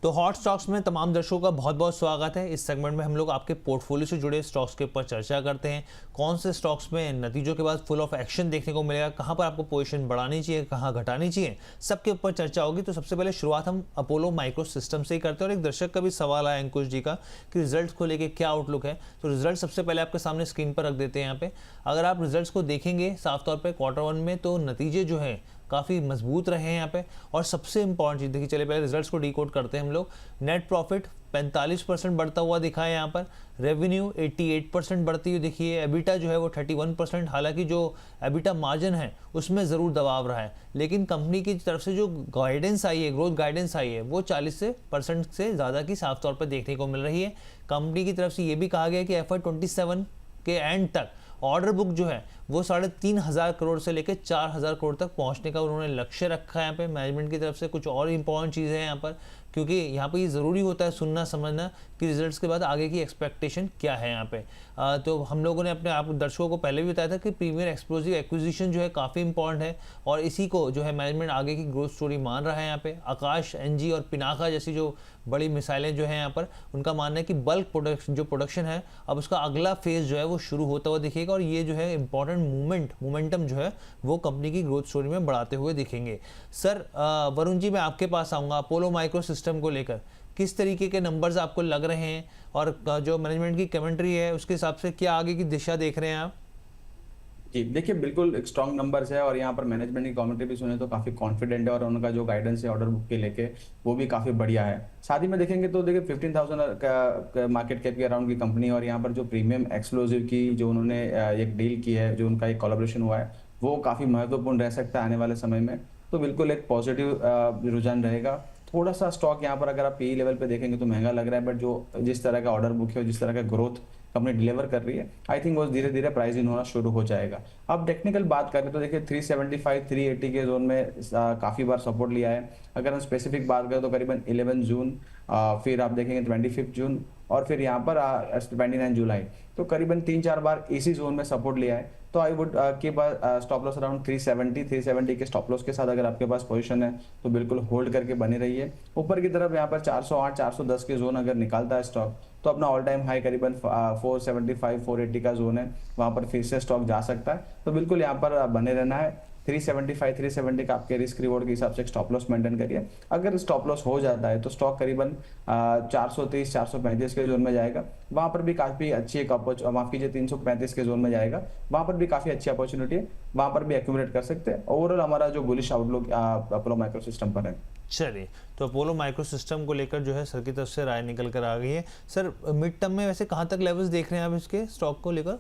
तो hot stocks में तमाम दर्शकों का बहुत बहुत स्वागत है। इस सेगमेंट में हम लोग आपके पोर्टफोलियो से जुड़े स्टॉक्स के ऊपर चर्चा करते हैं। कौन से स्टॉक्स में नतीजों के बाद फुल ऑफ एक्शन देखने को मिलेगा, कहां पर आपको पोजीशन बढ़ानी चाहिए, कहां घटानी चाहिए, सबके ऊपर चर्चा होगी। तो सबसे पहले शुरुआत हम अपोलो माइक्रो सिस्टम से ही करते हैं और एक दर्शक का भी सवाल आया अंकुश जी का कि रिजल्ट को लेकर क्या आउटलुक है। तो रिजल्ट सबसे पहले आपके सामने स्क्रीन पर रख देते हैं। यहाँ पे अगर आप रिजल्ट को देखेंगे साफ तौर पर Q1 में, तो नतीजे जो है काफ़ी मजबूत रहे हैं यहाँ पे। और सबसे इंपॉर्टेंट चीज़ देखिए, चले पहले रिजल्ट्स को डिकोड करते हैं हम लोग। नेट प्रॉफिट 45% बढ़ता हुआ दिखा है यहाँ पर। रेवेन्यू 88% बढ़ती हुई दिखी है। एबिटा जो है वो 31%, हालांकि जो एबिटा मार्जिन है उसमें ज़रूर दबाव रहा है, लेकिन कंपनी की तरफ से जो गाइडेंस आई है, ग्रोथ गाइडेंस आई है, वो 40% से ज़्यादा की साफ तौर पर देखने को मिल रही है। कंपनी की तरफ से ये भी कहा गया है कि FY27 के एंड तक ऑर्डर बुक जो है वो 3,500 करोड़ से लेकर 4,000 करोड़ तक पहुंचने का उन्होंने लक्ष्य रखा है। यहाँ पे मैनेजमेंट की तरफ से कुछ और इंपॉर्टेंट चीज़ें हैं यहाँ पर, क्योंकि यहाँ पे ये ज़रूरी होता है सुनना समझना कि रिजल्ट्स के बाद आगे की एक्सपेक्टेशन क्या है यहाँ पे। तो हम लोगों ने अपने आप दर्शकों को पहले भी बताया था कि प्रीमियर एक्सप्लोसिव एक्विजिशन जो है काफ़ी इंपॉर्टेंट है और इसी को जो है मैनेजमेंट आगे की ग्रोथ स्टोरी मान रहा है। यहाँ पे आकाश, एनजी और पिनाका जैसी जो बड़ी मिसाइलें जो हैं यहाँ पर, उनका मानना है कि बल्क प्रोडक्शन है अब उसका अगला फेज जो है वो शुरू होता हुआ दिखेगा और ये जो है इंपॉर्टेंट मोमेंटम जो है वो कंपनी की ग्रोथ स्टोरी में बढ़ाते हुए दिखेंगे। सर वरुण जी, मैं आपके पास आऊँगा अपोलो माइक्रो सिस्टम को लेकर। किस तरीके के नंबर्स आपको लग रहे हैं और जो मैनेजमेंट की कमेंट्री है उसके हिसाब से क्या आगे की दिशा देख रहे हैं आप? जी, देखिए बिल्कुल एक स्ट्रॉन्ग नंबर्स है और यहाँ पर मैनेजमेंट की कमेंट्री भी सुने तो काफ़ी कॉन्फिडेंट है और उनका जो गाइडेंस है ऑर्डर बुक के लेके वो भी काफ़ी बढ़िया है। साथ ही में देखेंगे तो देखिए 15,000 का मार्केट कैप के अराउंड की कंपनी और यहाँ पर जो प्रीमियम एक्सक्लूसिव की जो उन्होंने एक डील की है, जो उनका एक कोलैबोरेशन हुआ है, वो काफ़ी महत्वपूर्ण रह सकता है आने वाले समय में। तो बिल्कुल एक पॉजिटिव रुझान रहेगा। थोड़ा सा स्टॉक यहाँ पर अगर आप पीई लेवल पे देखेंगे तो महंगा लग रहा है, बट जो जिस तरह का ऑर्डर बुक है और जिस तरह का ग्रोथ कंपनी डिलीवर कर रही है, आई थिंक वो धीरे धीरे प्राइस इन होना शुरू हो जाएगा। अब टेक्निकल बात करें तो देखिए 375 380 के जोन में काफ़ी बार सपोर्ट लिया है। अगर हम स्पेसिफिक बात करें तो करीबन 11 जून, फिर आप देखेंगे 25 जून और फिर यहाँ पर 29 जुलाई, तो करीबन 3-4 बार इसी जोन में सपोर्ट लिया है। तो आई वुड के पास स्टॉप लॉस अराउंड 370 के स्टॉप लॉस के साथ अगर आपके पास पोजीशन है तो बिल्कुल होल्ड करके बने रहिए। ऊपर की तरफ यहाँ पर 408 410 के जोन अगर निकालता है स्टॉक तो अपना ऑल टाइम हाई करीबन 475 480 का जोन है, वहां पर फिर से स्टॉक जा सकता है। तो बिल्कुल यहाँ पर बने रहना है। 375 370 का आपके रिस्क रिवॉर्ड के हिसाब से स्टॉप लॉस मेंटेन करिए। अगर स्टॉप लॉस हो जाता है तो स्टॉक करीबन 430 435 के जोन में जाएगा, वहां पर भी काफी अच्छी एक माफ कीजिए 335 के जोन में जाएगा, वहां पर भी काफी अच्छी अपॉर्चुनिटी है, वहां पर भी एक्यूमुलेट कर सकते हैं। ओवरऑल हमारा जो bullish outlook Apollo micro system पर है। चलिए, तो अपोलो माइक्रो सिस्टम को लेकर जो है सर की तरफ से राय निकल कर आ गई है। सर मिड टर्म में वैसे कहाँ तक लेवल्स देख रहे हैं आप इसके स्टॉक को लेकर?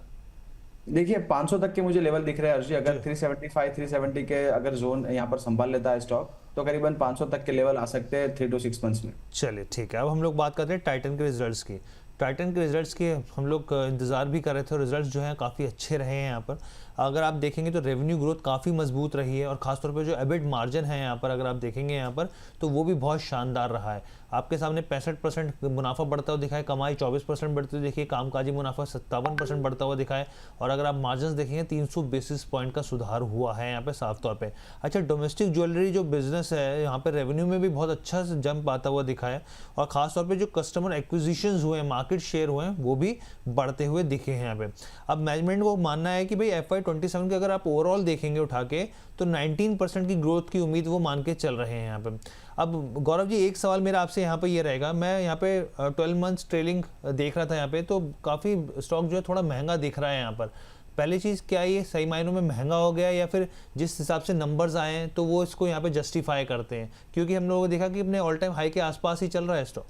देखिए 500 तक के मुझे लेवल दिख रहे हैं अर्शी। अगर 375 370 के अगर जोन यहाँ पर संभाल लेता है स्टॉक तो करीबन 500 तक के लेवल आ सकते हैं 3 to 6 मंथ्स में। चलिए ठीक है, अब हम लोग बात करते हैं टाइटन के रिजल्ट्स की। टाइटन के रिजल्ट्स के हम लोग इंतज़ार भी कर रहे थे, रिजल्ट्स जो हैं काफ़ी अच्छे रहे हैं यहाँ पर। अगर आप देखेंगे तो रेवेन्यू ग्रोथ काफ़ी मजबूत रही है और ख़ासतौर पर जो एबिट मार्जिन है यहाँ पर अगर आप देखेंगे यहाँ पर तो वो भी बहुत शानदार रहा है। आपके सामने 65% मुनाफा बढ़ता हुआ दिखा है, कमाई 24% बढ़ती हुई देखिए, कामकाजी मुनाफा 57% बढ़ता हुआ दिखा है और अगर आप मार्जिन देखेंगे 300 बेसिस पॉइंट का सुधार हुआ है यहाँ पे साफ तौर पे। अच्छा, डोमेस्टिक ज्वेलरी जो बिजनेस है यहाँ पे रेवेन्यू में भी बहुत अच्छा से जंप आता हुआ दिखा है और खासतौर पे जो कस्टमर एक्विजिशंस हुए हैं, मार्केट शेयर हुए हैं, वो भी बढ़ते हुए दिखे हैं यहाँ पे। अब मैनेजमेंट को मानना है कि भाई FY27 के अगर आप ओवरऑल देखेंगे उठा के तो 19% की ग्रोथ की उम्मीद वो मान के चल रहे हैं यहाँ पे। अब गौरव जी, एक सवाल मेरा आपसे यहाँ पे ये रहेगा, मैं यहाँ पे 12 मंथ्स ट्रेलिंग देख रहा था यहाँ पे, तो काफ़ी स्टॉक जो है थोड़ा महंगा दिख रहा है यहाँ पर। पहली चीज़, क्या ये सही मायनों में महंगा हो गया या फिर जिस हिसाब से नंबर्स आए हैं तो वो इसको यहाँ पे जस्टिफाई करते हैं? क्योंकि हम लोगों ने देखा कि अपने ऑल टाइम हाई के आसपास ही चल रहा है स्टॉक।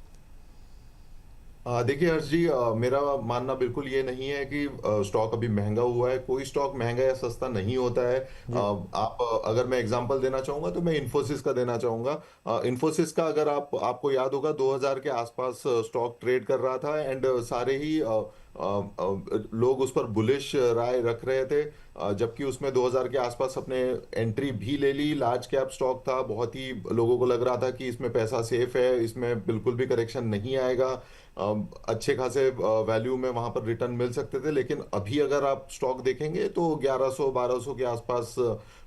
देखिए हर्ष जी, मेरा मानना बिल्कुल ये नहीं है कि स्टॉक अभी महंगा हुआ है। कोई स्टॉक महंगा या सस्ता नहीं होता है। आप अगर मैं एग्जांपल देना चाहूंगा तो मैं इन्फोसिस का देना चाहूंगा। इन्फोसिस का अगर आपको याद होगा 2000 के आसपास स्टॉक ट्रेड कर रहा था एंड सारे ही लोग उस पर बुलिश राय रख रहे थे, जबकि उसमें 2000 के आसपास अपने एंट्री भी ले ली। लार्ज कैप स्टॉक था, बहुत ही लोगों को लग रहा था कि इसमें पैसा सेफ है, इसमें बिल्कुल भी करेक्शन नहीं आएगा। अच्छे खासे वैल्यू में वहां पर रिटर्न मिल सकते थे, लेकिन अभी अगर आप स्टॉक देखेंगे तो 1100-1200 के आसपास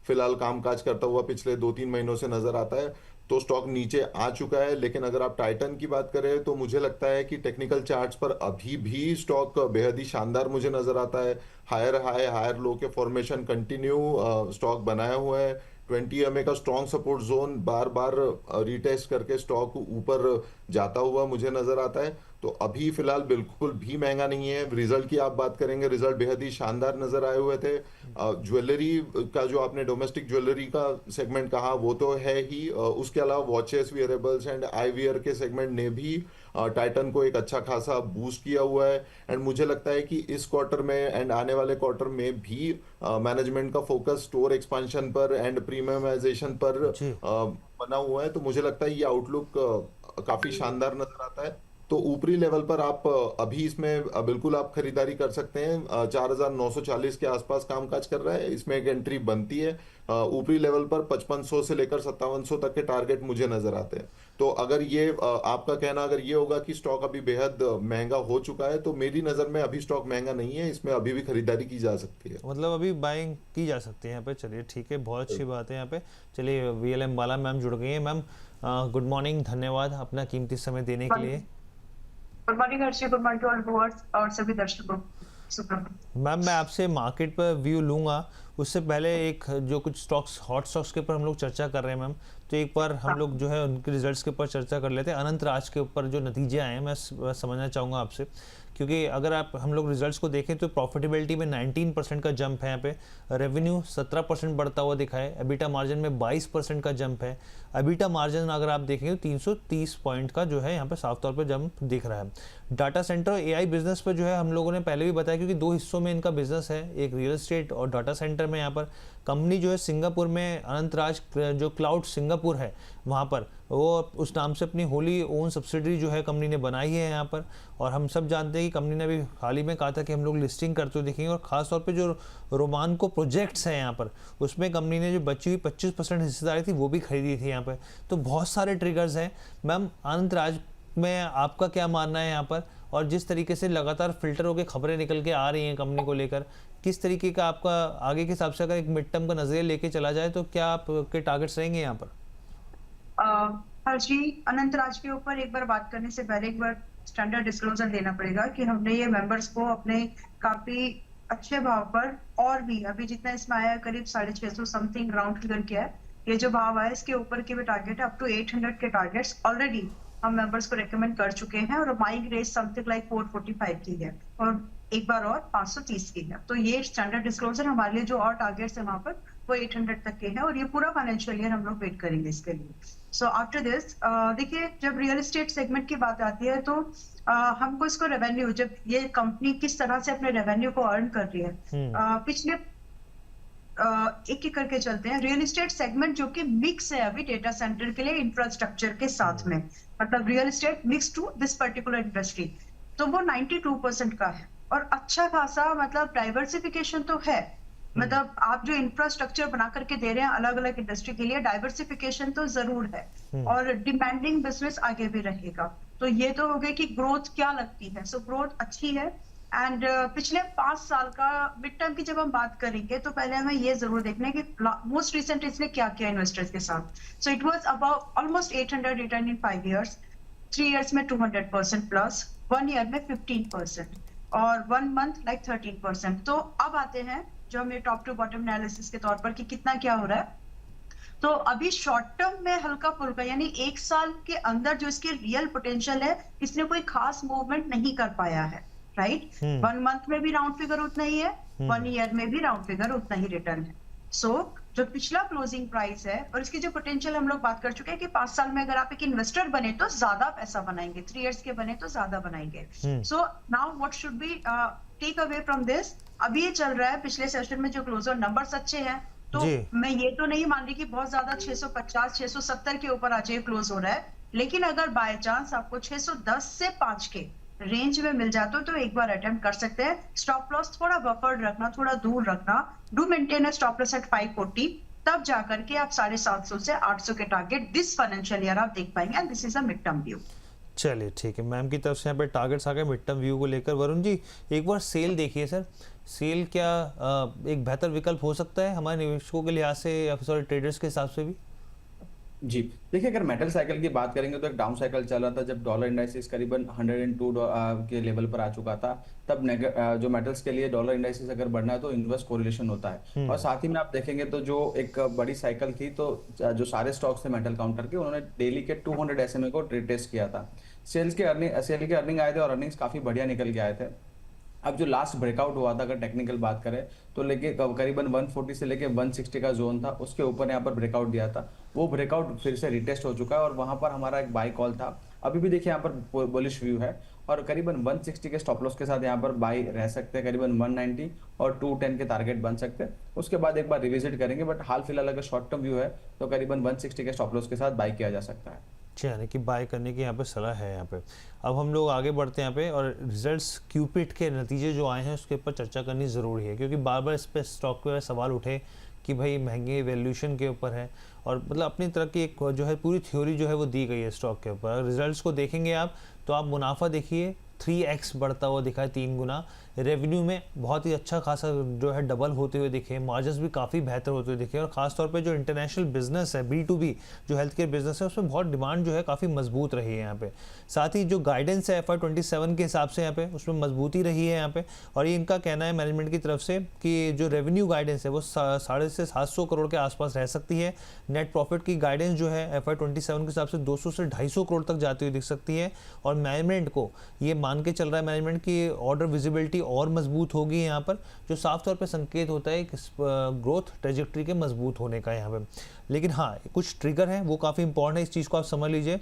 फिलहाल कामकाज करता हुआ पिछले 2-3 महीनों से नजर आता है। तो स्टॉक नीचे आ चुका है, लेकिन अगर आप टाइटन की बात करें तो मुझे लगता है कि टेक्निकल चार्ट्स पर अभी भी स्टॉक बेहद ही शानदार मुझे नजर आता है। हायर हाई हायर लो के फॉर्मेशन कंटिन्यू स्टॉक बनाए हुए है। 20 EMA का स्ट्रॉन्ग सपोर्ट जोन बार बार रिटेस्ट करके स्टॉक ऊपर जाता हुआ मुझे नजर आता है। तो अभी फिलहाल बिल्कुल भी महंगा नहीं है। रिजल्ट की आप बात करेंगे, रिजल्ट बेहद ही शानदार नजर आए हुए थे। ज्वेलरी का जो आपने डोमेस्टिक ज्वेलरी का सेगमेंट कहा वो तो है ही, उसके अलावा watches, wearables and I wear के सेगमेंट ने भी टाइटन को एक अच्छा खासा बूस्ट किया हुआ है। एंड मुझे लगता है कि इस क्वार्टर में एंड आने वाले क्वार्टर में भी मैनेजमेंट का फोकस स्टोर एक्सपांशन पर एंड प्रीमियमाइजेशन पर जी। बना हुआ है। तो मुझे लगता है ये आउटलुक काफी शानदार नजर आता है। तो ऊपरी लेवल पर आप अभी इसमें बिल्कुल आप खरीदारी कर सकते हैं। 4940 के आसपास कामकाज कर रहा है, इसमें एक एंट्री बनती है। ऊपरी लेवल पर 5500 से लेकर 5700 तक के टारगेट मुझे नजर आते हैं। तो अगर ये आपका कहना अगर ये होगा कि स्टॉक अभी बेहद महंगा हो चुका है, तो मेरी नजर में अभी स्टॉक महंगा नहीं है, इसमें अभी भी खरीदारी की जा सकती है। मतलब अभी बाइंग की जा सकती है यहाँ पे। चलिए ठीक है, बहुत अच्छी बात है यहाँ पे। चलिए VLM बाला मैम जुड़ गई हैं। मैम गुड मॉर्निंग, धन्यवाद अपना कीमती समय देने के लिए। Good morning Harshi, good morning to all viewers और सभी दर्शकों। मैम मैं आपसे मार्केट पर व्यू लूंगा, उससे पहले एक जो कुछ स्टॉक्स हॉट स्टॉक्स के ऊपर हम लोग चर्चा कर रहे हैं मैम, तो एक बार हम लोग जो है उनके रिजल्ट्स के ऊपर चर्चा कर लेते हैं। अनंत राज के ऊपर जो नतीजे आए हैं मैं समझना चाहूँगा आपसे, क्योंकि अगर आप हम लोग रिजल्ट्स को देखें तो प्रॉफिटेबिलिटी में 19% का जंप है यहाँ पे, रेवेन्यू 17% बढ़ता हुआ दिखा है, एबिटा मार्जिन में 22% का जंप है। एबिटा मार्जिन अगर आप देखेंगे तो 330 पॉइंट का जो है यहाँ पे साफ तौर पे जंप दिख रहा है। डाटा सेंटर AI बिजनेस पर जो है हम लोगों ने पहले भी बताया, क्योंकि दो हिस्सों में इनका बिजनेस है, एक रियल एस्टेट और डाटा सेंटर में। यहाँ पर कंपनी जो है सिंगापुर में अनंतराज जो क्लाउड सिंगापुर है वहाँ पर वो उस नाम से अपनी होली ओन सब्सिडरी जो है कंपनी ने बनाई है यहाँ पर। और हम सब जानते हैं कि कंपनी ने अभी हाल ही में कहा था कि हम लोग लिस्टिंग करते हुए देखेंगे, और ख़ासतौर पे जो रोमानको प्रोजेक्ट्स हैं यहाँ पर उसमें कंपनी ने जो बची हुई 25% हिस्सेदारी थी वो भी खरीदी थी यहाँ पर। तो बहुत सारे ट्रिगर्स हैं मैम। अनंतराज में आपका क्या मानना है यहाँ पर, और जिस तरीके से लगातार फिल्टर होकर खबरें निकल के आ रही हैं कंपनी को लेकर, किस तरीके का आपका आगे के हिसाब से अगर एक मिड टर्म का नजरिया लेके चला जाए तो क्या आपके टारगेट्स रहेंगे यहाँ पर? हर्षी, अनंतराज के ऊपर एक बार बात करने से पहले एक बार स्टैंडर्ड डिस्क्लोजर देना पड़ेगा कि हमने ये मेंबर्स को अपने काफी अच्छे भाव पर, और भी अभी जितना इसमें आया करीब 650 समथिंग राउंड फिगर किया है, ये जो भाव आया इसके ऊपर के भी टारगेट है। अप टू 800 के टारगेट्स ऑलरेडी हम मेंबर्स को रेकमेंड कर चुके हैं, और बाइंग रेट समथिंग लाइक 445 की है और एक बार और 530 की है। तो ये स्टैंडर्ड डिस्क्लोजर हमारे लिए जो और टारगेट्स है वहां पर वो 800 तक के हैं, और ये पूरा फाइनेंशियल ईयर हम लोग वेट करेंगे इसके लिए। सो आफ्टर दिस देखिए, जब रियल एस्टेट सेगमेंट की बात आती है तो हमको इसको रेवेन्यू, जब ये कंपनी किस तरह से अपने रेवेन्यू को अर्न कर रही है, पिछले एक एक करके चलते हैं। रियल एस्टेट सेगमेंट जो कि मिक्स है अभी डेटा सेंटर के लिए इंफ्रास्ट्रक्चर के साथ में, मतलब real estate mix to this particular industry, तो वो 92% का है, और अच्छा खासा मतलब डाइवर्सिफिकेशन तो है। मतलब आप जो इंफ्रास्ट्रक्चर बना करके दे रहे हैं अलग अलग इंडस्ट्री के लिए, डाइवर्सिफिकेशन तो जरूर है, और डिमांडिंग बिजनेस आगे भी रहेगा। तो ये तो हो गया कि ग्रोथ क्या लगती है। सो ग्रोथ अच्छी है। एंड पिछले 5 साल का मिड टर्म की जब हम बात करेंगे तो पहले हमें ये जरूर देखना है कि मोस्ट रिसेंट इसने क्या किया इन्वेस्टर्स के साथ। So it was about almost 800 return in 5 years, 3 years में 200% प्लस, 1 ईयर में 15%, और 1 मंथ लाइक 13%। तो अब आते हैं जो हमें टॉप टू बॉटम एनालिसिस के तौर पर कि कितना क्या हो रहा है। तो अभी शॉर्ट टर्म में हल्का फुल्का, यानी 1 साल के अंदर जो इसकी रियल पोटेंशियल है, इसने कोई खास मूवमेंट नहीं कर पाया है, राइट। 1 मंथ में भी राउंड फिगर उतना ही है, 1 ईयर में भी राउंड फिगर उतना ही रिटर्न है। सो जो पिछला क्लोजिंग प्राइस है और इसकी जो पोटेंशियल हम लोग बात कर चुके हैं कि 5 साल में अगर आप एक इन्वेस्टर बने तो ज्यादा पैसा बनाएंगे, 3 इयर्स के बने तो ज्यादा बनाएंगे। So now what should be take away from this. अभी ये चल रहा है, पिछले सेशन में जो क्लोजर नंबर्स अच्छे हैं, तो मैं ये तो नहीं मान रही कि बहुत ज्यादा 650 670 के ऊपर आज ये क्लोज हो रहा है, लेकिन अगर बाय चांस आपको 610 से 5 के रेंज में मिल जाता तो एक बार अटेम्प्ट कर सकते हैं। स्टॉप लॉस थोड़ा बफर्ड रखना, थोड़ा दूर रखना, do maintain a stop loss at 540, तब जाकर के आप 750 से 800 के टारगेट दिस फाइनेंशियल ईयर आप देख पाएंगे, and this is a mid term view. चलिए ठीक है, मैम की तरफ से यहाँ पे टारगेट्स आ गए मिड टर्म व्यू को लेकर। वरुण जी, एक बार सेल देखिए सर, सेल क्या एक बेहतर विकल्प हो सकता है हमारे निवेशकों के लिहाज से या सॉरी ट्रेडर्स के हिसाब से भी? जी, देखिए अगर मेटल साइकिल की बात करेंगे तो एक डाउन साइकिल चल रहा था जब डॉलर इंडाइसिस करीबन 102 के लेवल पर आ चुका था। तब जो मेटल्स के लिए डॉलर इंडाइसिस अगर बढ़ना है तो इन्वर्स कोरिलेशन होता है। और साथ ही में आप देखेंगे तो जो एक बड़ी साइकिल थी तो जो सारे स्टॉक्स थे मेटल काउंटर के, उन्होंने डेली के 200 SMA को टेस्ट किया था। सेल के अर्निंग आए थे और अर्निंग्स काफी बढ़िया निकल के आए थे। अब जो लास्ट ब्रेकआउट हुआ था, अगर टेक्निकल बात करें तो लेके करीबन 140 से लेके 160 का जोन था, उसके ऊपर यहाँ पर ब्रेकआउट दिया था। वो ब्रेकआउट फिर से रिटेस्ट हो चुका है और वहां पर हमारा एक बाई कॉल था। अभी भी देखिए यहाँ पर बुलिश व्यू है और करीबन 160 के स्टॉप लॉस के साथ यहाँ पर बाई रह सकते हैं। करीबन 190 और 210 के टारगेट बन सकते हैं। उसके बाद एक बार रिविजिट करेंगे, बट हाल फिलहाल अगर शॉर्ट टर्म व्यू है तो करीबन 160 के स्टॉप लॉस के साथ बाई किया जा सकता है। यानी कि बाय करने की यहाँ पे सलाह है यहाँ पे। अब हम लोग आगे बढ़ते हैं यहाँ पे, और रिजल्ट्स क्यूपिट के नतीजे जो आए हैं उसके ऊपर चर्चा करनी ज़रूरी है, क्योंकि बार बार इस पे स्टॉक पे सवाल उठे कि भाई महंगे वैल्यूएशन के ऊपर है, और मतलब अपनी तरह की एक जो है पूरी थ्योरी जो है वो दी गई है स्टॉक के ऊपर। रिजल्ट्स को देखेंगे आप तो आप मुनाफा देखिए 3x बढ़ता हुआ दिखा है, 3 गुना। रेवेन्यू में बहुत ही अच्छा खासा जो है डबल होते हुए दिखे, मार्जिन्स भी काफ़ी बेहतर होते हुए दिखे, और ख़ासतौर पे जो इंटरनेशनल बिजनेस है, B2B जो हेल्थ केयर बिजनेस है, उसमें बहुत डिमांड जो है काफ़ी मजबूत रही है यहाँ पे। साथ ही जो गाइडेंस है FY27 के हिसाब से यहाँ पे उसमें मजबूती रही है यहाँ पे, और ये इनका कहना है मैनेजमेंट की तरफ से कि जो रेवेन्यू गाइडेंस है वो 750 से 700 करोड़ के आसपास रह सकती है। नेट प्रॉफिट की गाइडेंस जो है FY27 के हिसाब से 200 से 250 करोड़ तक जाती हुई दिख सकती है, और मैनेजमेंट को ये मान के चल रहा है मैनेजमेंट की ऑर्डर विजिबिलिटी और मजबूत होगी यहाँ पर, जो साफ तौर पे संकेत होता है ग्रोथ ट्रेजेक्ट्री के मजबूत होने का यहाँ पे। लेकिन हाँ, कुछ ट्रिगर हैं वो काफ़ी इंपॉर्टेंट है, इस चीज़ को आप समझ लीजिए।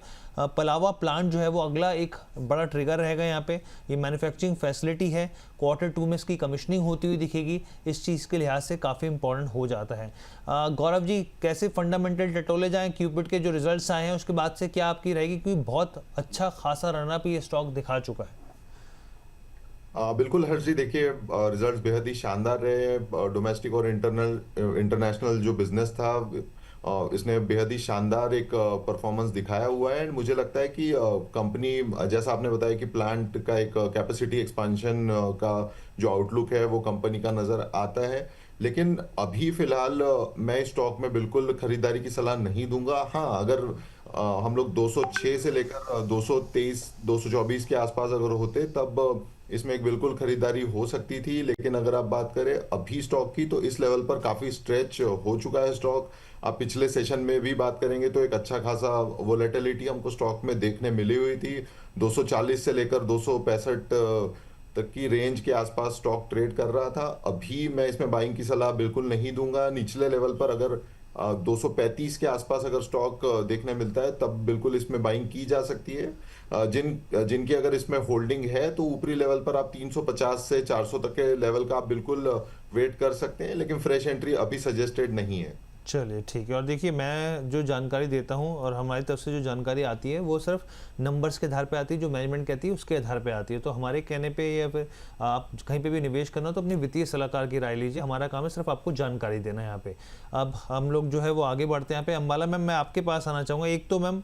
पलावा प्लांट जो है वो अगला एक बड़ा ट्रिगर रहेगा यहाँ पे। ये मैन्युफैक्चरिंग फैसिलिटी है, Q2 में इसकी कमीशनिंग होती हुई दिखेगी, इस चीज़ के लिहाज से काफ़ी इंपॉर्टेंट हो जाता है। गौरव जी, कैसे फंडामेंटल टटोले जाएँ क्यूपिट के जो रिजल्ट्स आए हैं उसके बाद से क्या आपकी रहेगी, क्योंकि बहुत अच्छा खासा रनअप ये स्टॉक दिखा चुका है? बिल्कुल हर्ष जी, देखिए रिजल्ट्स बेहद ही शानदार रहे। डोमेस्टिक और इंटरनेशनल जो बिजनेस था इसने बेहद ही शानदार एक परफॉर्मेंस दिखाया हुआ है। मुझे लगता है कि कंपनी, जैसा आपने बताया कि प्लांट का एक कैपेसिटी एक्सपेंशन का जो आउटलुक है वो कंपनी का नज़र आता है, लेकिन अभी फिलहाल मैं स्टॉक में बिल्कुल खरीदारी की सलाह नहीं दूंगा। हाँ, अगर हम लोग 206 से लेकर 223 224 के आसपास अगर होते तब इसमें एक बिल्कुल खरीदारी हो सकती थी, लेकिन अगर आप बात करें अभी स्टॉक की तो इस लेवल पर काफी स्ट्रेच हो चुका है स्टॉक। आप पिछले सेशन में भी बात करेंगे तो एक अच्छा खासा वोलेटिलिटी हमको स्टॉक में देखने मिली हुई थी। 240 से लेकर 265 तक की रेंज के आसपास स्टॉक ट्रेड कर रहा था। अभी मैं इसमें बाइंग की सलाह बिल्कुल नहीं दूंगा। निचले लेवल पर अगर 235 के आसपास अगर स्टॉक देखने मिलता है तब बिल्कुल इसमें बाइंग की जा सकती है। जिनकी अगर इसमें होल्डिंग है तो ऊपरी लेवल पर आप 350 से 400 तक के लेवल का आप बिल्कुल वेट कर सकते हैं, लेकिन फ्रेश एंट्री अभी सजेस्टेड नहीं है। चलिए ठीक है। और देखिए, मैं जो जानकारी देता हूँ और हमारी तरफ से जो जानकारी आती है वो सिर्फ नंबर्स के आधार पे आती है, जो मैनेजमेंट कहती है उसके आधार पे आती है। तो हमारे कहने पे या फिर आप कहीं पे भी निवेश करना तो अपनी वित्तीय सलाहकार की राय लीजिए। हमारा काम है सिर्फ आपको जानकारी देना है यहाँ पे। अब हम लोग जो है वो आगे बढ़ते हैं यहाँ पे। अंबाला मैम, मैं आपके पास आना चाहूँगा। एक तो मैम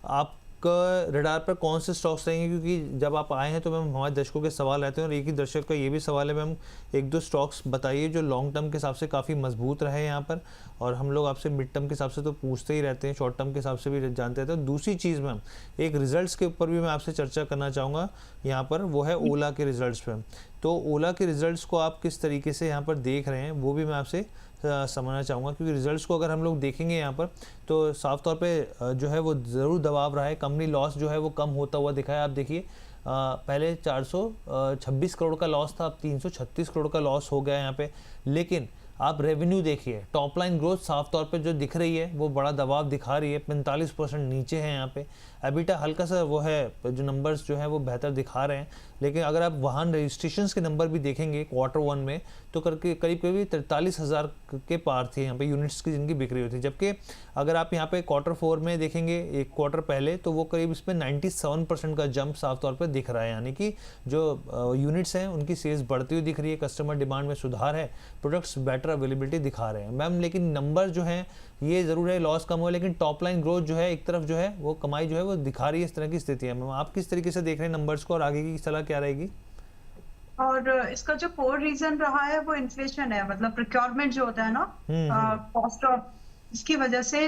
आप रडार पर कौन से स्टॉक्स रहेंगे, क्योंकि जब आप आए हैं तो मैम हमारे दर्शकों के सवाल रहते हैं, और एक ही दर्शक का ये भी सवाल है मैम, एक दो स्टॉक्स बताइए जो लॉन्ग टर्म के हिसाब से काफ़ी मजबूत रहे यहाँ पर। और हम लोग आपसे मिड टर्म के हिसाब से तो पूछते ही रहते हैं, शॉर्ट टर्म के हिसाब से भी जानते रहते हैं। दूसरी चीज़ मैम, एक रिजल्ट्स के ऊपर भी मैं आपसे चर्चा करना चाहूँगा यहाँ पर, वो है ओला के रिजल्ट्स पे। तो ओला के रिजल्ट्स को आप किस तरीके से यहाँ पर देख रहे हैं वो भी मैं आपसे समझना चाहूँगा, क्योंकि रिजल्ट्स को अगर हम लोग देखेंगे यहाँ पर तो साफ तौर पे जो है वो ज़रूर दबाव रहा है। कंपनी लॉस जो है वो कम होता हुआ दिखा है। आप देखिए, पहले 426 करोड़ का लॉस था, अब 336 करोड़ का लॉस हो गया यहाँ पे। लेकिन आप रेवेन्यू देखिए, टॉप लाइन ग्रोथ साफ तौर पे जो दिख रही है वो बड़ा दबाव दिखा रही है, 45% नीचे है यहाँ पे। एबिटा हल्का सा वो है, जो नंबर्स जो है वो बेहतर दिखा रहे हैं, लेकिन अगर आप वाहन रजिस्ट्रेशंस के नंबर भी देखेंगे Q1 में तो करीब करीब 43,000 के पार थी यहाँ पे यूनिट्स की जिनकी बिक्री हुई थी। जबकि अगर आप यहाँ पे Q4 में देखेंगे, एक क्वार्टर पहले, तो वो करीब इसमें 97% का जंप साफ तौर पर दिख रहा है। यानी कि जो यूनिट्स हैं उनकी सेल्स बढ़ती हुई दिख रही है, कस्टमर डिमांड में सुधार है, प्रोडक्ट्स बेटर बेटर अवेलेबिलिटी दिखा रहे हैं मैम, लेकिन नंबर जो हैं ये ज़रूर है लॉस कम हो, लेकिन टॉप लाइन ग्रोथ जो है एक तरफ जो है वो कमाई जो है वो दिखा रही है, इस तरह की स्थिति है मैम। आप किस तरीके से देख रहे हैं नंबर्स को और आगे की सलाह क्या रहेगी? और इसका जो कोर रीजन रहा है वो इन्फ्लेशन है, मतलब प्रोक्योरमेंट जो होता है ना, कॉस्ट ऑफ, इसकी वजह से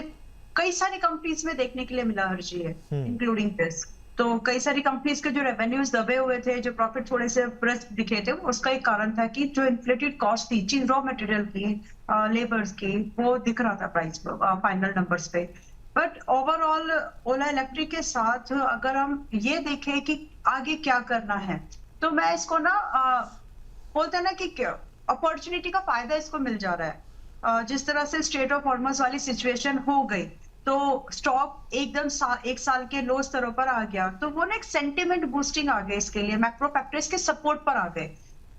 कई सारी कंपनीज में देखने के लिए मिला हर चीज है, इंक्लूडिंग दिस। तो कई सारी कंपनीज के जो रेवेन्यूज दबे हुए थे, जो प्रॉफिट थोड़े से ब्रिस्क दिखे थे, उसका एक कारण था कि जो इन्फ्लेटेड कॉस्ट थी चीज रॉ मटेरियल की, लेबर्स की, वो दिख रहा था प्राइस फाइनल नंबर्स पे। बट ओवरऑल ओला इलेक्ट्रिक के साथ अगर हम ये देखें कि आगे क्या करना है, तो मैं इसको ना बोलते हैं ना कि अपॉर्चुनिटी का फायदा इसको मिल जा रहा है। जिस तरह से स्टेट ऑफ हॉर्मस वाली सिचुएशन हो गई तो स्टॉक एकदम एक साल के लो स्तरों पर आ गया, तो वो ना एक सेंटिमेंट बूस्टिंग आ गया इसके लिए, मैक्रो फैक्टर्स के सपोर्ट पर आ गए,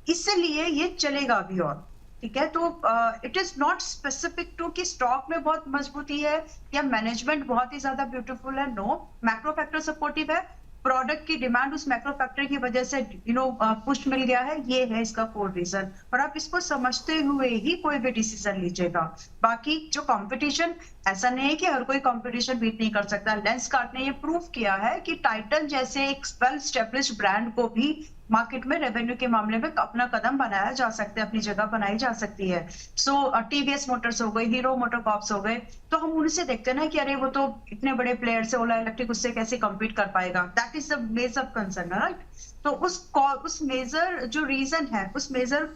इसलिए ये चलेगा अभी और। ठीक है, तो it is not specific to कि स्टॉक में बहुत मजबूती है या मैनेजमेंट बहुत ही ज्यादा ब्यूटीफुल है, नो, मैक्रो फैक्टर सपोर्टिव है, प्रोडक्ट की डिमांड उस मैक्रो फैक्टर की वजह से पुश मिल गया है, ये है इसका कोर रीजन। और आप इसको समझते हुए ही कोई भी डिसीजन लीजिएगा। बाकी जो कंपटीशन, ऐसा नहीं है कि हर कोई कंपटीशन बीट नहीं कर सकता। लेंसकार्ट ने ये प्रूव किया है कि टाइटन जैसे एक वेल एस्टेब्लिश्ड ब्रांड को भी मार्केट में रेवेन्यू के मामले में अपना कदम बनाया जा सकता है, अपनी जगह बनाई जा सकती है। सो टीवीएस मोटर्स हो गए, हीरो मोटरकॉर्प्स हो गए, तो हम उनसे देखते हैं ना कि अरे वो तो इतने बड़े प्लेयर्स है, ओला इलेक्ट्रिक उससे कैसे कम्पीट कर पाएगा, that is the major concern, right. तो उस मेजर जो रीजन है, उस मेजर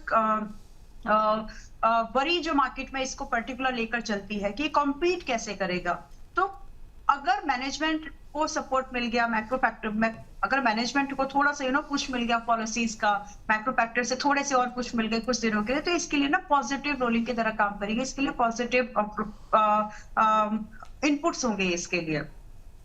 वरी जो मार्केट में इसको पर्टिकुलर लेकर चलती है कि कॉम्पीट कैसे करेगा। तो अगर मैनेजमेंट को सपोर्ट मिल गया, मैक्रो फैक्टर में अगर मैनेजमेंट को थोड़ा सा पुश मिल गया पॉलिसीज का, मैक्रो फैक्टर से थोड़े से और पुश मिल गए कुछ दिनों के लिए, तो इसके लिए ना पॉजिटिव रोलिंग की तरह काम करेगी, इसके लिए पॉजिटिव इनपुट्स होंगे इसके लिए।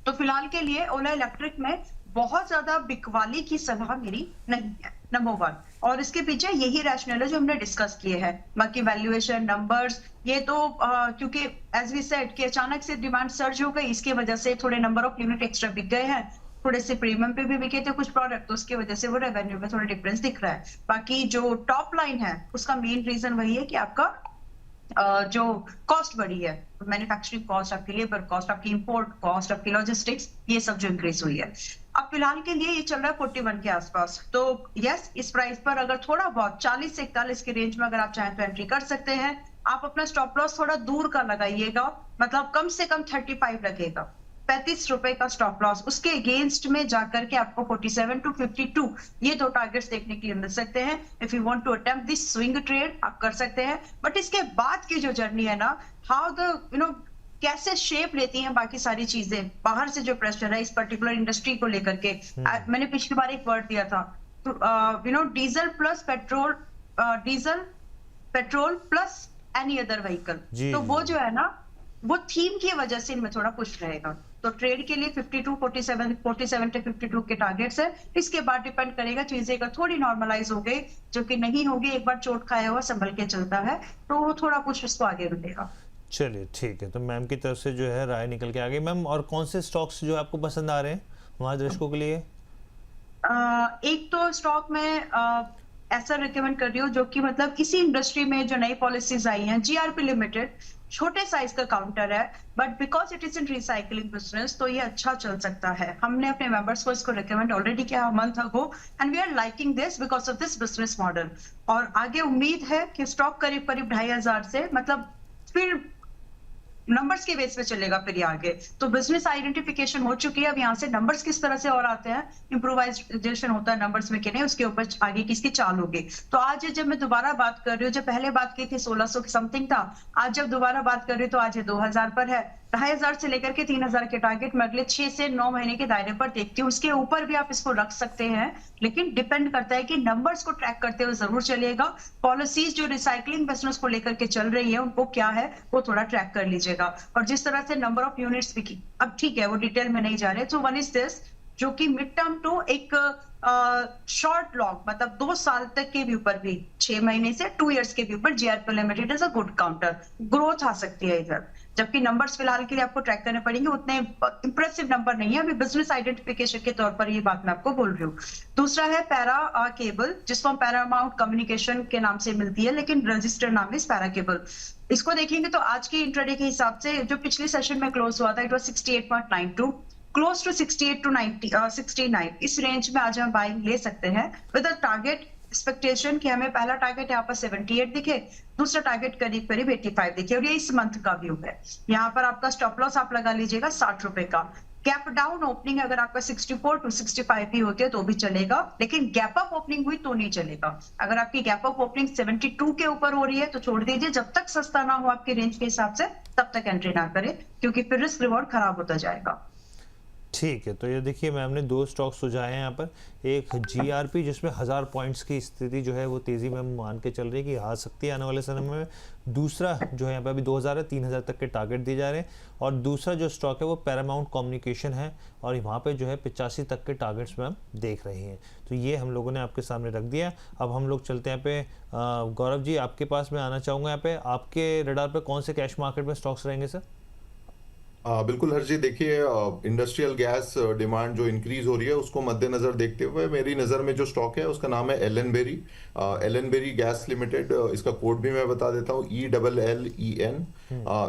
तो फिलहाल के लिए ओला इलेक्ट्रिक में बहुत ज्यादा बिकवाली की सलाह मेरी नहीं है, नंबर 1। और इसके पीछे यही रैशनल है जो हमने डिस्कस किए हैं। बाकी वैल्यूएशन, नंबर्स, ये तो क्योंकि एज वी सेड कि अचानक से डिमांड सर्ज हो गई, इसकी वजह से थोड़े नंबर ऑफ यूनिट एक्स्ट्रा बिक गए हैं, थोड़े से प्रीमियम पे भी बिके थे कुछ प्रोडक्ट, तो उसकी वजह से वो रेवेन्यू में थोड़ा डिफरेंस दिख रहा है। बाकी जो टॉप लाइन है उसका मेन रीजन वही है कि आपका जो कॉस्ट बढ़ी है, मैन्युफैक्चरिंग कॉस्ट, आपकी लेबर कॉस्ट, आपकी इंपोर्ट कॉस्ट, आपकी लॉजिस्टिक्स, ये सब जो इंक्रीज हुई है। अब फिलहाल के लिए ये चल रहा है 41 के आसपास। तो यस, इस प्राइस पर अगर थोड़ा बहुत 40 से 41 के रेंज में अगर आप चाहें तो एंट्री कर सकते हैं। आप अपना स्टॉप लॉस थोड़ा दूर का लगाइएगा, मतलब कम से कम 35 लगेगा, 35 रुपए का स्टॉप लॉस, उसके अगेंस्ट में जाकर के आपको 47 टू 52 ये दो टारगेट्स देखने के लिए मिल सकते हैं। If you want to attempt this swing trade आप कर सकते हैं, बट इसके बाद की जो जर्नी है ना, हाउ द कैसे शेप लेती हैं बाकी सारी चीजें, बाहर से जो प्रेशर है इस पर्टिकुलर इंडस्ट्री को लेकर के, मैंने पिछली बार एक वर्ड दिया था, diesel plus petrol, diesel petrol plus any other vehicle, तो वो जो है ना, वो थीम की वजह से इनमें थोड़ा पुश रहेगा। तो ट्रेड के लिए 52, 47 से 52 के टारगेट्स है। इसके बाद डिपेंड करेगा, चीजें अगर थोड़ी नॉर्मलाइज हो गई, जो कि नहीं होगी, एक बार चोट खाया हुआ संभल के चलता है, तो वो थोड़ा पुश इसको आगे मिलेगा। चलिए ठीक है, तो मैम की तरफ से जो है राय निकल के आ गई। मैम और कौन से स्टॉक्स जो आपको पसंद आ रहे हैं हमारे दर्शकों के लिए? एक तो स्टॉक में ऐसा रिकमेंड कर रही हूँ जो कि मतलब इसी इंडस्ट्री में जो नई पॉलिसीज आई हैं, जीआरपी लिमिटेड, छोटे साइज का काउंटर है, but because it is in recycling business तो ये अच्छा चल सकता है। हमने अपने मेंबर्स को इसको रिकमेंड ऑलरेडी किया month ago, and we are liking this because of this business model. और आगे उम्मीद है कि स्टॉक करीब करीब 2500 से, मतलब फिर नंबर्स के बेस पे चलेगा फिर ये आगे। तो बिजनेस आइडेंटिफिकेशन हो चुकी है, अब यहाँ से नंबर्स किस तरह से और आते हैं, इम्प्रोवाइजेशन होता है नंबर्स में कि नहीं, उसके ऊपर आगे किसकी चाल होगी। तो आज जब मैं दोबारा बात कर रही हूँ, जब पहले बात की थी 1600 समथिंग था, आज जब दोबारा बात कर रही हूँ तो आज ये 2000 पर है। 2500 से लेकर के 3000 के टारगेट मैं अगले 6 से 9 महीने के दायरे पर देखती हूँ, उसके ऊपर भी आप इसको रख सकते हैं, लेकिन डिपेंड करता है कि नंबर्स को ट्रैक करते हुए जरूर चलिएगा। पॉलिसीज जो रिसाइकलिंग बिजनेस को लेकर के चल रही है उनको क्या है वो थोड़ा ट्रैक कर लीजिएगा। और जिस तरह से नंबर ऑफ यूनिट्स भी, अब ठीक है वो डिटेल में नहीं जा रहे, तो वन इज दिस जो कि मिड टर्म टू एक शॉर्ट लॉन्ग, मतलब 2 साल तक के व्यू पर भी, 6 महीने से 2 इयर्स के व्यू पर GRP limited is a good counter, growth आ सकती है इधर। जबकि नंबर्स फिलहाल के लिए आपको ट्रैक करने पड़ेंगे, उतने इंप्रेसिव नंबर नहीं है अभी बिजनेस आइडेंटिफिकेशन के तौर पर, ये बात मैं आपको बोल रही हूँ। दूसरा है पैरा केबल, जिसको हम पैरामाउंट कम्युनिकेशन के नाम से मिलती है, लेकिन रजिस्टर्ड नाम है पैरा केबल। इसको देखेंगे तो आज की इंट्राडे के हिसाब से जो पिछले सेशन में क्लोज हुआ था, it was 68.92, close to 68 to 90 69, इस रेंज में आज हम बाइंग ले सकते हैं विद अ टारगेट एक्सपेक्टेशन कि हमें पहला टारगेट यहाँ पर 78 दिखे, दूसरा टारगेट करीब करीब 85 दिखे, और ये इस मंथ का व्यू है। यहाँ पर आपका स्टॉप लॉस आप लगा लीजिएगा 60 रुपए का। गैप डाउन ओपनिंग अगर आपका 64 टू 65 भी होती है तो भी चलेगा, लेकिन गैप अप ओपनिंग हुई तो नहीं चलेगा। अगर आपकी गैप अप ओपनिंग 72 के ऊपर हो रही है तो छोड़ दीजिए, जब तक सस्ता ना हो आपके रेंज के हिसाब से तब तक एंट्री ना करें, क्योंकि फिर रिस्क रिवॉर्ड खराब होता जाएगा। ठीक है, तो ये देखिए मैम ने 2 स्टॉक सुझाए हैं यहाँ पर। एक जीआरपी जिसमें 1000 पॉइंट्स की स्थिति जो है वो तेज़ी में मान के चल रही है कि आ सकती है आने वाले समय में। दूसरा जो है यहाँ पे अभी 2000 है, 3000 तक के टारगेट दिए जा रहे हैं। और दूसरा जो स्टॉक है वो पैरामाउंट कम्युनिकेशन है, और वहाँ पे जो है 85 तक के टारगेट्स में हम देख रहे हैं। तो ये हम लोगों ने आपके सामने रख दिया। अब हम लोग चलते हैं यहाँ पे गौरव जी, आपके पास मैं आना चाहूँगा। यहाँ पे आपके रडार पे कौन से कैश मार्केट में स्टॉक्स रहेंगे सर? बिल्कुल हर्ष जी, देखिए इंडस्ट्रियल गैस डिमांड जो इंक्रीज हो रही है उसको मद्देनजर देखते हुए मेरी नज़र में जो स्टॉक है उसका नाम है एलन बेरी गैस लिमिटेड। इसका कोड भी मैं बता देता हूँ, ELLEN।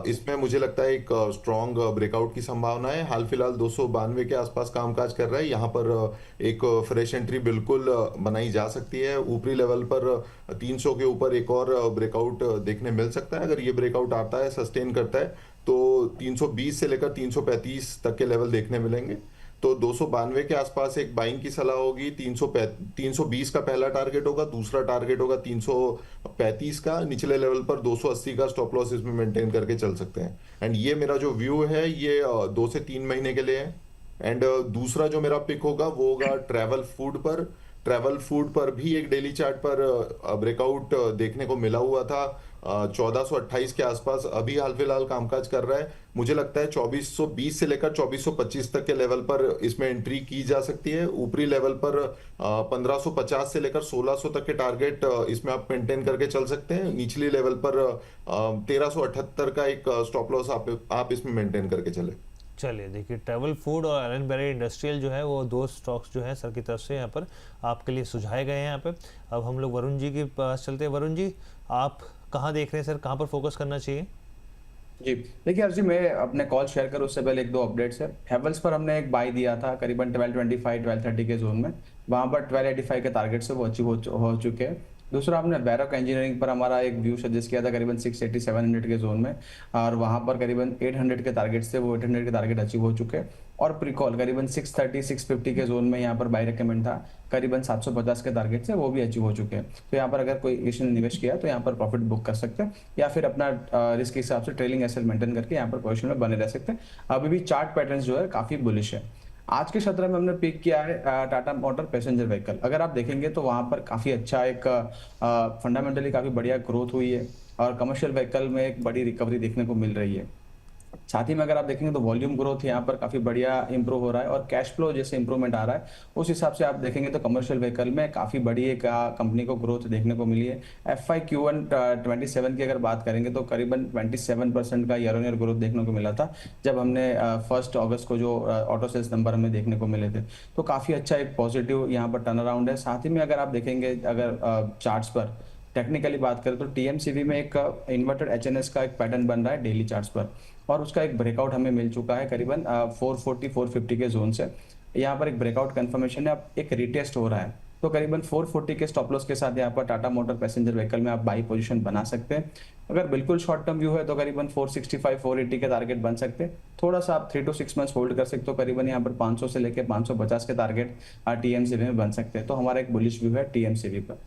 इसमें मुझे लगता है एक स्ट्रॉन्ग ब्रेकआउट की संभावना है। हाल फिलहाल 292 के आसपास कामकाज कर रहा है। यहाँ पर एक फ्रेश एंट्री बिल्कुल बनाई जा सकती है। ऊपरी लेवल पर 300 के ऊपर एक और ब्रेकआउट देखने मिल सकता है। अगर ये ब्रेकआउट आता है, सस्टेन करता है, तो 320 से लेकर 335 तक के लेवल देखने मिलेंगे। तो 292 के आसपास एक बाइंग की सलाह होगी। 320 का पहला टारगेट होगा, दूसरा टारगेट होगा 335 का, निचले लेवल पर 280 का स्टॉप लॉस इसमें मेंटेन करके चल सकते हैं। एंड ये मेरा जो व्यू है ये 2 से 3 महीने के लिए है। एंड दूसरा जो मेरा पिक होगा वो होगा ट्रैवल फूड पर भी एक डेली चार्ट पर ब्रेकआउट देखने को मिला हुआ था 1428 के आसपास। अभी हाल फिलहाल कामकाज कर रहा है। मुझे लगता है 2420 से लेकर 2425 तक के लेवल पर इसमें एंट्री की जा सकती है। ऊपरी लेवल पर 1550 से लेकर 1600 तक के टारगेट इसमें आप मेंटेन करके चल सकते हैं। निचली लेवल पर 1378 का एक स्टॉप लॉस आप इसमें मेंटेन करके चले। चलिए देखिए, ट्रैवल फूड और एलन बेरी इंडस्ट्रियल जो है वो 2 स्टॉक्स जो है सर की तरफ से यहाँ पर आपके लिए सुझाए गए हैं यहाँ पे। अब हम लोग वरुण जी के पास चलते हैं। वरुण जी, आप कहाँ देख रहे हैं सर, कहाँ पर फोकस करना चाहिए? जी देखिए हर्ष जी, मैं अपने कॉल शेयर करूँ उससे पहले 1-2 अपडेट्स है। हेवल्स पर हमने एक बाय दिया था करीबन 1225 1230 के जोन में, वहाँ पर 1285 के टारगेट से वो अचीव हो चुके हैं। दूसरा हमने बैरक इंजीनियरिंग पर हमारा एक व्यू सजेस्ट किया था करीबन 680 700 के जोन में, और वहाँ पर करीबन 800 के टारगेट से वो 800 के टारगेट अचीव हो चुके हैं। और प्रीकॉल करीबन 630 650 के जोन में यहाँ पर बाय रेकमेंड था, करीबन 750 के टारगेट से वो भी अचीव हो चुके हैं। तो यहाँ पर अगर कोई किसी ने निवेश किया तो यहाँ पर प्रॉफिट बुक कर सकते हैं, या फिर अपना रिस्क के हिसाब से ट्रेलिंग एसेट मेंटेन करके यहाँ पर पोजीशन में बने रह सकते हैं। अभी भी चार्ट पैटर्न जो है काफी बुलिश है। आज के सत्र में हमने पिक किया है टाटा मोटर पैसेंजर व्हीकल। अगर आप देखेंगे तो वहां पर काफी अच्छा एक फंडामेंटली काफी बढ़िया ग्रोथ हुई है, और कमर्शियल व्हीकल में एक बड़ी रिकवरी देखने को मिल रही है। साथ ही में अगर आप देखेंगे तो वॉल्यूम ग्रोथ यहाँ पर काफी बढ़िया इंप्रूव हो रहा है, और कैश फ्लो जैसे इंप्रूवमेंट आ रहा है उस हिसाब से आप देखेंगे तो कमर्शियल व्हीकल में काफी बड़ी एक कंपनी को ग्रोथ देखने को मिली है। FY Q1 27 की अगर बात करेंगे तो करीबन 27% का ईयर ऑन ईयर ग्रोथ देखने को मिला था, जब हमने 1 अगस्त को जो ऑटो सेल्स नंबर हमें देखने को मिले थे। तो काफी अच्छा एक पॉजिटिव यहाँ पर टर्न अराउंड है। साथ ही में अगर आप देखेंगे अगर चार्ट्स पर टेक्निकली बात करें तो TMCV में एक इन्वर्टेड HNS का एक पैटर्न बन रहा है डेली चार्ट्स पर, और उसका एक ब्रेकआउट हमें मिल चुका है करीबन 440 450 के जोन से। यहाँ पर एक ब्रेकआउट कंफर्मेशन है, अब एक रीटेस्ट हो रहा है। तो करीबन 440 के स्टॉप लॉस के साथ यहाँ पर टाटा मोटर पैसेंजर व्हीकल में आप बाई पोजीशन बना सकते हैं। अगर बिल्कुल शॉर्ट टर्म व्यू है तो करीबन 465 480 के टारगेट बन सकते हैं। थोड़ा सा आप 3 to 6 मंथ्स होल्ड कर सकते हो, करीबन यहाँ पर 500 से लेकर 550 के टारगेट TMCV में बन सकते हैं। तो हमारा एक बुलिश व्यू है TMCV पर।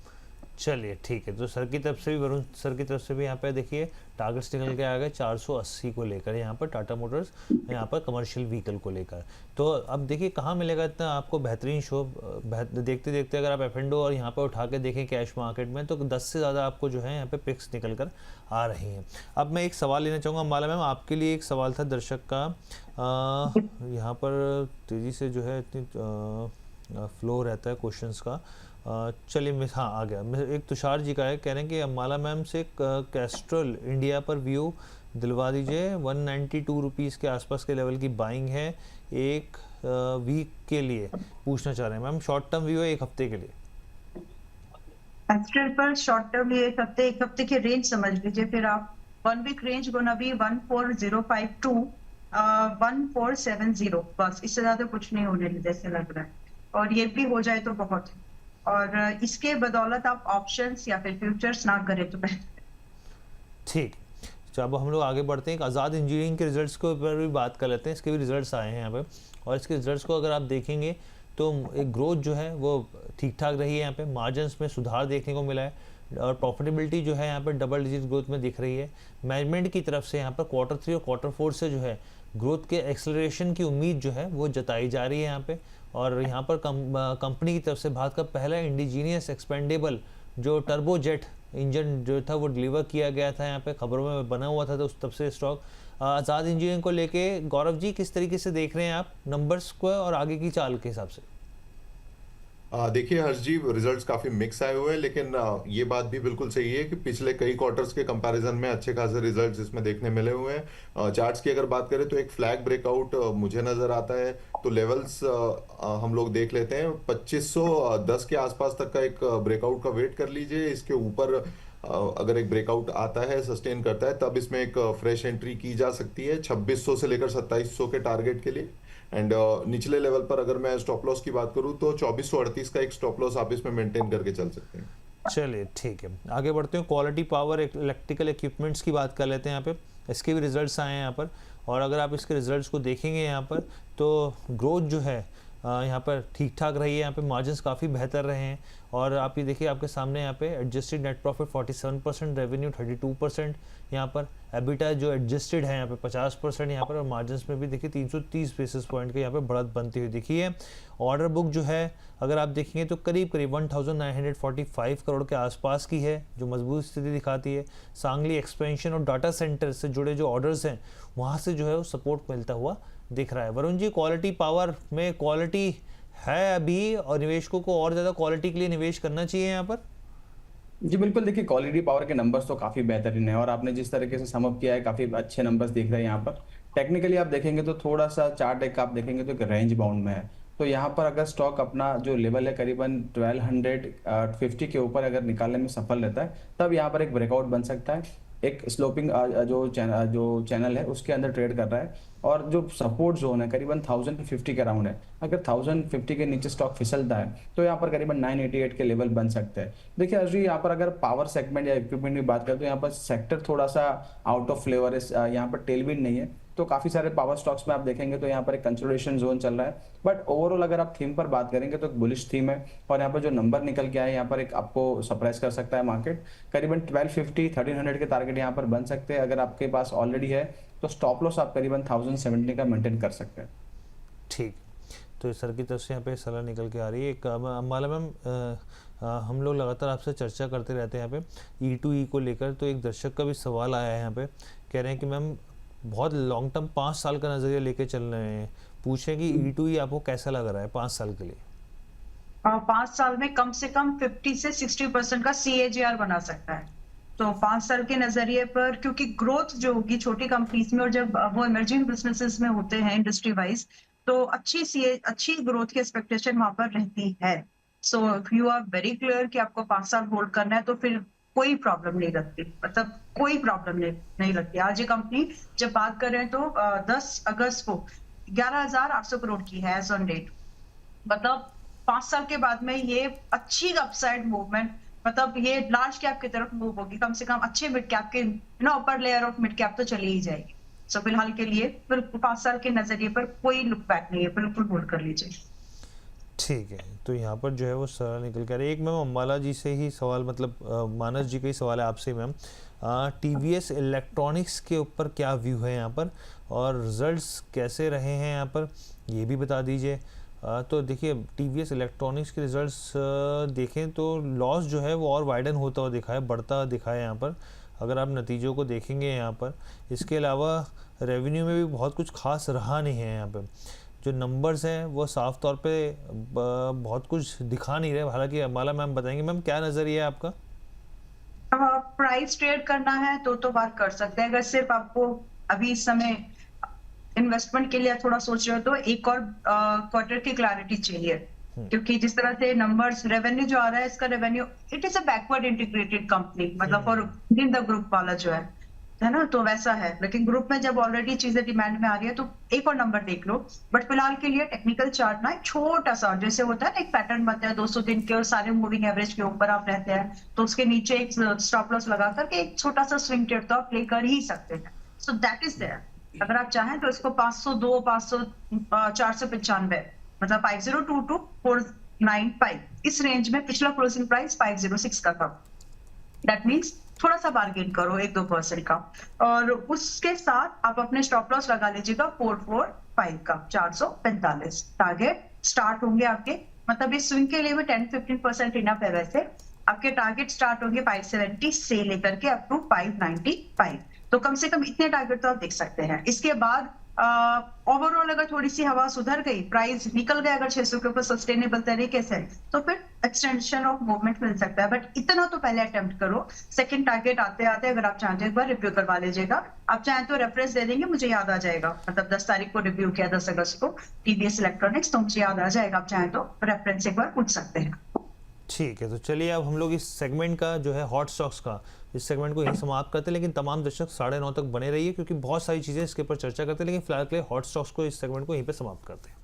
चलिए ठीक है, तो सर की तरफ से भी, वरुण सर की तरफ से भी यहाँ पे देखिए टारगेट्स निकल के आ गए 480 को लेकर यहाँ पर टाटा मोटर्स, यहाँ पर कमर्शियल व्हीकल को लेकर। तो अब देखिए कहाँ मिलेगा इतना आपको बेहतरीन शो। देखते देखते अगर आप F&O और यहाँ पर उठा के देखें कैश मार्केट में तो 10 से ज़्यादा आपको जो है यहाँ पे पिक्स निकल कर आ रही हैं। अब मैं एक सवाल लेना चाहूँगा अंबाला मैम, आपके लिए एक सवाल था दर्शक का। यहाँ पर तेज़ी से जो है इतनी फ्लो रहता है क्वेश्चंस का, चलिए मैं हाँ आ गया। एक तुषार जी का है, कह रहे हैं कि अम्बाला मैम से कैस्ट्रल इंडिया पर व्यू दिलवा दीजिए। 192 रुपीज़ के आसपास के लेवल की बाइंग है एक वीक के लिए, पूछना चाह रहे हैं मैम। शॉर्ट टर्म व्यू है एक हफ्ते के लिए। एस्ट्रल पर शॉर्ट टर्म ये एक हफ्ते की रेंज समझ लीजिए, फिर आप 1 week range gonna be 14052 to 1470, बस इससे ज्यादा कुछ नहीं होने जैसे लग रहा है, और ये भी हो जाए तो बहुत है। और इसके बदौलत आप ऑप्शंस या फिर फ्यूचर्स ना करें तो बेहतर। ठीक, तो अब हम लोग आगे बढ़ते हैं। एक आज़ाद इंजीनियरिंग के रिजल्ट्स के ऊपर भी बात कर लेते हैं। इसके भी रिजल्ट्स आए हैं यहाँ पे, और इसके रिजल्ट्स को अगर आप देखेंगे तो एक ग्रोथ जो है वो ठीक ठाक रही है। यहाँ पे मार्जिन्स में सुधार देखने को मिला है, और प्रॉफिटेबिलिटी जो है यहाँ पे डबल डिजिट ग्रोथ में दिख रही है। मैनेजमेंट की तरफ से यहाँ पर Q3 और Q4 से जो है ग्रोथ के एक्सेलरेशन की उम्मीद जो है वो जताई जा रही है यहाँ पे। और यहाँ पर कंपनी की तरफ से भारत का पहला इंडिजीनियस एक्सपेंडेबल जो टर्बोजेट इंजन जो था वो डिलीवर किया गया था, यहाँ पे खबरों में बना हुआ था, तो उस तब से स्टॉक आज़ाद इंजीनियरिंग को लेके गौरव जी किस तरीके से देख रहे हैं आप नंबर्स को और आगे की चाल के हिसाब से? देखिए हर्ष जी, रिजल्ट्स काफी मिक्स आए हुए हैं, लेकिन ये बात भी बिल्कुल सही है कि पिछले कई क्वार्टर्स के कंपैरिजन में अच्छे खासे रिजल्ट्स इसमें देखने मिले हुए हैं। चार्ट्स की अगर बात करें तो एक फ्लैग ब्रेकआउट मुझे नजर आता है, तो लेवल्स हम लोग देख लेते हैं। 2510 के आसपास तक का एक ब्रेकआउट का वेट कर लीजिए। इसके ऊपर अगर एक ब्रेकआउट आता है, सस्टेन करता है, तब इसमें एक फ्रेश एंट्री की जा सकती है 2600 से लेकर 2700 के टारगेट के लिए। एंड निचले लेवल पर अगर मैं स्टॉप लॉस की बात करूं तो 2438 का एक स्टॉप लॉस आप इसमें मेंटेन करके चल सकते हैं। चलिए ठीक है, आगे बढ़ते हैं। क्वालिटी पावर इलेक्ट्रिकल इक्विपमेंट्स की बात कर लेते हैं यहाँ पे। इसके भी रिजल्ट्स आए हैं यहाँ पर, और अगर आप इसके रिजल्ट्स को देखेंगे यहाँ पर तो ग्रोथ जो है यहाँ पर ठीक ठाक रही है। यहाँ पे मार्जिन्स काफ़ी बेहतर रहे हैं, और आप ये देखिए आपके सामने यहाँ पे एडजस्टेड नेट प्रॉफिट 47%, रेवेन्यू 32%, यहाँ पर एबिटा जो एडजस्टेड है यहाँ पे 50% यहाँ पर, और मार्जिन्स में भी देखिए 330 बेसिस पॉइंट के यहाँ पे बढ़त बनती हुई दिखी है। ऑर्डर बुक जो है अगर आप देखेंगे तो करीब 1945 करोड़ के आसपास की है, जो मजबूत स्थिति दिखाती है। सांगली एक्सपेंशन और डाटा सेंटर से जुड़े जो ऑर्डर्स हैं वहाँ से जो है वो सपोर्ट मिलता हुआ दिख रहा है। वरुण जी, क्वालिटी पावर में क्वालिटी है अभी, और निवेशकों को और ज़्यादा क्वालिटी के लिए निवेश करना चाहिए यहाँ पर? जी बिल्कुल, देखिए क्वालिटी पावर के नंबर्स तो काफी बेहतरीन है, और आपने जिस तरीके से समअप किया है काफी अच्छे नंबर्स दिख रहे हैं यहाँ पर। टेक्निकली आप देखेंगे तो थोड़ा सा चार्ट एक आप देखेंगे तो एक रेंज बाउंड में है, तो यहाँ पर अगर स्टॉक अपना जो लेवल है करीबन 1250 के ऊपर अगर निकालने में सफल रहता है, तब यहाँ पर एक ब्रेकआउट बन सकता है। एक स्लोपिंग जो चैनल है उसके अंदर ट्रेड कर रहा है, और जो सपोर्ट जोन है करीबन 1050 के अराउंड है। अगर 1050 के नीचे स्टॉक फिसलता है तो यहाँ पर करीबन 988 के लेवल बन सकते हैं। देखिए अजय, यहाँ पर अगर पावर सेगमेंट या इक्विपमेंट की बात करें तो यहाँ पर सेक्टर थोड़ा सा आउट ऑफ फ्लेवर है, यहाँ पर टेलविंड नहीं है, तो काफी सारे पावर स्टॉक्स में आप देखेंगे तो यहाँ पर एक कंसोलिडेशन जोन चल रहा है। बट ओवरऑल अगर आप थीम पर बात करेंगे तो एक बुलिश थीम है, और यहाँ पर जो नंबर निकल के आए यहाँ पर एक आपको सरप्राइज कर सकता है मार्केट। करीबन 1250-1300 के टारगेट यहाँ पर बन सकते हैं। अगर आपके पास ऑलरेडी है तो स्टॉप लॉस आप करीबन 1070 का मेंटेन कर सकते हैं। ठीक, तो सर की तरफ से यहाँ पे सलाह निकल के आ रही है। एक अम्बाला मैम, हम लोग लगातार आपसे चर्चा करते रहते हैं यहाँ पे E2E को लेकर, तो एक दर्शक का भी सवाल आया है यहाँ पे, कह रहे हैं कि मैम बहुत लॉन्ग टर्म 5 साल का नज़रिया लेके चल रहे हैं, पूछें कि E2E आपको कैसा लग रहा है 5 साल के लिए? 5 साल में कम से कम 50 से 60% का CAGR बना सकता है। तो 5 साल के नजरिए पर, क्योंकि ग्रोथ जो होगी छोटी कंपनीज में और जब वो इमर्जिंग बिजनेसेस में होते हैं इंडस्ट्री वाइज, तो अच्छी ग्रोथ की एक्सपेक्टेशन वहां पर रहती है। So you are very clear कि आपको 5 साल होल्ड करना है, तो फिर कोई प्रॉब्लम नहीं लगती, मतलब कोई प्रॉब्लम नहीं लगती। आज ये कंपनी जब बात कर रहे हैं तो 10 अगस्त को 11,800 करोड़ की है एज ऑन डेट, मतलब 5 साल के बाद में ये अच्छी अपसाइड मूवमेंट, मतलब ये लार्ज कैप की तरफ मूव होगी, कम से कम अच्छे मिड कैप के upper layer of mid cap तो चली ही जाएगी। सो फिलहाल के लिए बिल्कुल 5 साल के नजरिए पर कोई लुक बैक नहीं है, बिल्कुल होल्ड कर लीजिए। ठीक है, तो यहाँ पर जो है वो सलाह निकल कर रही है। एक मैम अम्बाला जी से ही सवाल, मतलब मानस जी का ही सवाल है आपसे मैम, TVS इलेक्ट्रॉनिक्स के ऊपर क्या व्यू है यहाँ पर, और रिजल्ट्स कैसे रहे हैं यहाँ पर, ये भी बता दीजिए। तो देखिए TVS इलेक्ट्रॉनिक्स के रिजल्ट्स देखें तो लॉस जो है वो और वाइडन होता हुआ दिखा है, बढ़ता दिखा है यहाँ पर, अगर आप नतीजों को देखेंगे यहाँ पर। इसके अलावा रेवेन्यू में भी बहुत कुछ खास रहा नहीं है यहाँ पर। जो नंबर्स हैं वो साफ तौर पे बहुत कुछ दिखा नहीं रहे, हालांकि अमाला मैम बताएंगे। मैम क्या नज़रिया है आपका? प्राइस ट्रेड करना है तो बात कर सकते हैं। अगर सिर्फ आपको अभी इस समय इन्वेस्टमेंट के लिए थोड़ा सोच रहे हो तो एक और क्वार्टर की क्लैरिटी चाहिए, क्योंकि जिस तरह से नंबर्स, रेवेन्यू जो आ रहा है, इसका revenue, it is a backward integrated company, मतलब फॉर इन द ग्रुप वाला जो है ना, तो वैसा है। लेकिन ग्रुप में जब ऑलरेडी चीजें डिमांड में आ रही है तो एक और नंबर देख लो। बट फिलहाल के लिए टेक्निकल चार्ट ना एक छोटा सा, जैसे होता है ना एक पैटर्न बनता है 200 दिन के और सारे मूविंग एवरेज के ऊपर आप रहते हैं, तो उसके नीचे एक स्टॉप लॉस लगा करके एक छोटा सा स्विंग ट्रेड तो आप प्ले कर ही सकते हैं। So that is there. अगर आप चाहें तो इसको 502, 495, मतलब 5022 495, इस रेंज में पिछला क्लोजिंग प्राइस 506 का था। दैट मीन्स थोड़ा सा बार्गेन करो 1-2% का, और उसके साथ आप अपने स्टॉप लॉस लगा लीजिएगा 445 का, 445 टारगेट स्टार्ट होंगे आपके। मतलब इस स्विंग के लिए भी 10-15% इनफ है। वैसे आपके टारगेट स्टार्ट होंगे 570 से लेकर के अप टू 595, तो कम से कम इतने टारगेट तो आप देख सकते हैं। इसके बाद ओवरऑल अगर थोड़ी सी हवा सुधर गई, प्राइस निकल गया अगर 600 के ऊपर सस्टेनेबल तरीके से, तो फिर एक्सटेंशन ऑफ मूवमेंट मिल सकता है। बट इतना तो पहले अटेम्प्ट करो। सेकंड टारगेट आते आते अगर आप चाहते हैं एक बार रिव्यू करवा लीजिएगा। आप चाहें तो रेफरेंस दे देंगे, मुझे याद आ जाएगा। मतलब 10 तारीख को रिव्यू किया, 10 अगस्त को टीवीएस इलेक्ट्रॉनिक्स, तो मुझे याद आ जाएगा। आप चाहें तो रेफरेंस एक बार पूछ सकते हैं। ठीक है, तो चलिए अब हम लोग इस सेगमेंट का जो है हॉट स्टॉक्स का, इस सेगमेंट को यहीं समाप्त करते हैं। लेकिन तमाम दर्शक 9:30 तक बने रहिए, क्योंकि बहुत सारी चीज़ें इसके ऊपर चर्चा करते हैं। लेकिन फिलहाल के लिए हॉट स्टॉक्स को, इस सेगमेंट को यहीं पे समाप्त करते हैं।